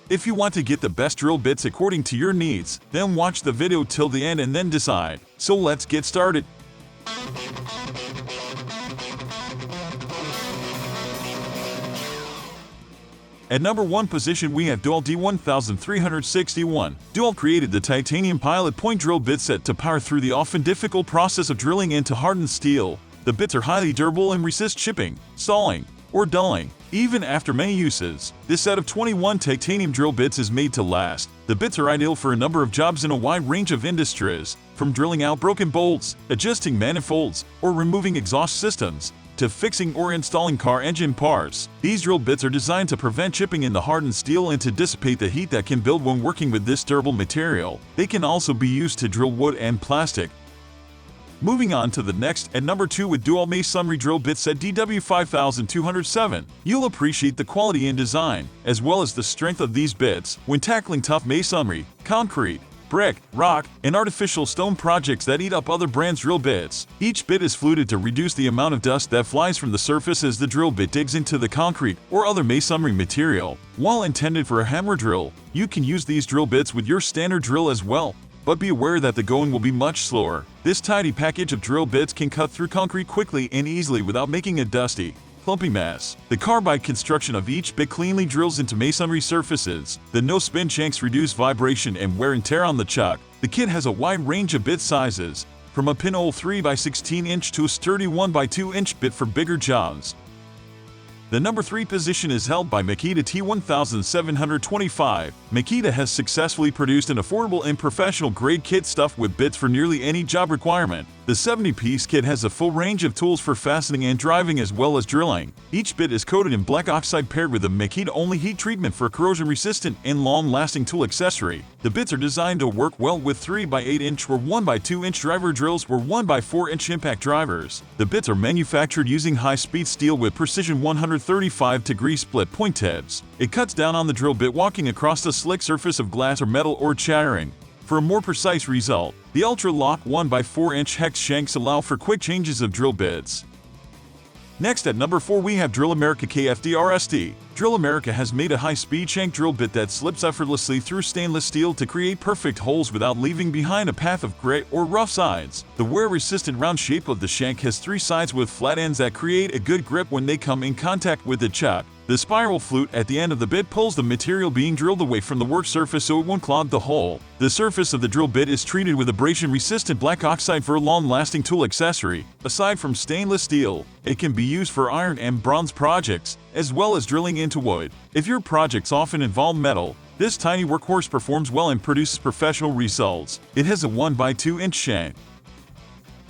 If you want to get the best drill bits according to your needs, then watch the video till the end and then decide. So let's get started. At number 1 position we have DEWALT D-01725. DEWALT created the titanium pilot point drill bit set to power through the often difficult process of drilling into hardened steel. The bits are highly durable and resist chipping, stalling, or dulling, even after many uses. This set of 21 titanium drill bits is made to last. The bits are ideal for a number of jobs in a wide range of industries, from drilling out broken bolts, adjusting manifolds, or removing exhaust systems, to fixing or installing car engine parts. These drill bits are designed to prevent chipping in the hardened steel and to dissipate the heat that can build when working with this durable material. They can also be used to drill wood and plastic. Moving on to the next, at number 2 with DEWALT Masonry Drill Bit Set DW5207. You'll appreciate the quality and design, as well as the strength of these bits, when tackling tough masonry, concrete, brick, rock, and artificial stone projects that eat up other brands' drill bits. Each bit is fluted to reduce the amount of dust that flies from the surface as the drill bit digs into the concrete or other masonry material. While intended for a hammer drill, you can use these drill bits with your standard drill as well. But be aware that the going will be much slower. This tidy package of drill bits can cut through concrete quickly and easily without making a dusty, clumpy mess. The carbide construction of each bit cleanly drills into masonry surfaces. The no-spin shanks reduce vibration and wear and tear on the chuck. The kit has a wide range of bit sizes, from a pinhole 3x16 inch to a sturdy 1x2 inch bit for bigger jobs. The number 3 position is held by Makita T-01725. Makita has successfully produced an affordable and professional-grade kit stuffed with bits for nearly any job requirement. The 70-piece kit has a full range of tools for fastening and driving as well as drilling. Each bit is coated in black oxide paired with a Makita-only heat treatment for a corrosion-resistant and long-lasting tool accessory. The bits are designed to work well with 3x8 inch or 1x2 inch driver drills or 1x4 inch impact drivers. The bits are manufactured using high-speed steel with precision 135-degree split point tabs. It cuts down on the drill bit walking across a slick surface of glass or metal or shattering. For a more precise result, the ultra-lock 1x4 inch hex shanks allow for quick changes of drill bits. Next at number 4 we have Drill America KFDRSD. Drill America has made a high-speed shank drill bit that slips effortlessly through stainless steel to create perfect holes without leaving behind a path of grit or rough sides. The wear-resistant round shape of the shank has 3 sides with flat ends that create a good grip when they come in contact with the chuck. The spiral flute at the end of the bit pulls the material being drilled away from the work surface so it won't clog the hole. The surface of the drill bit is treated with abrasion-resistant black oxide for a long-lasting tool accessory. Aside from stainless steel, it can be used for iron and bronze projects, as well as drilling into wood. If your projects often involve metal, this tiny workhorse performs well and produces professional results. It has a 1x2 inch shank.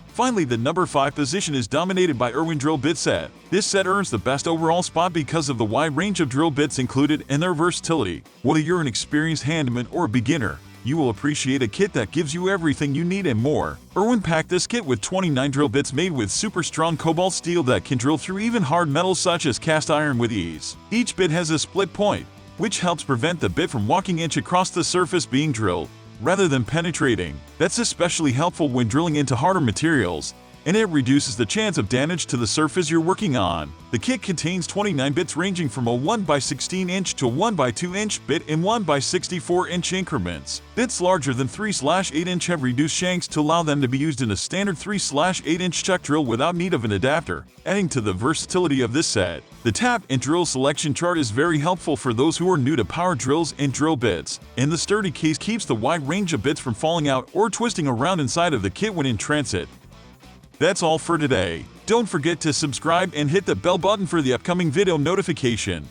Finally, the number 5 position is dominated by IRWIN Drill Bit Set. This set earns the best overall spot because of the wide range of drill bits included and their versatility. Whether you're an experienced handyman or a beginner, you will appreciate a kit that gives you everything you need and more. IRWIN packed this kit with 29 drill bits made with super strong cobalt steel that can drill through even hard metals such as cast iron with ease. Each bit has a split point, which helps prevent the bit from walking inch across the surface being drilled, rather than penetrating. That's especially helpful when drilling into harder materials, and it reduces the chance of damage to the surface you're working on. The kit contains 29 bits ranging from a 1x16 inch to a 1x2 inch bit in 1x64 inch increments. Bits larger than 3/8 inch have reduced shanks to allow them to be used in a standard 3/8 inch chuck drill without need of an adapter, adding to the versatility of this set. The tap and drill selection chart is very helpful for those who are new to power drills and drill bits, and the sturdy case keeps the wide range of bits from falling out or twisting around inside of the kit when in transit. That's all for today. Don't forget to subscribe and hit the bell button for the upcoming video notification.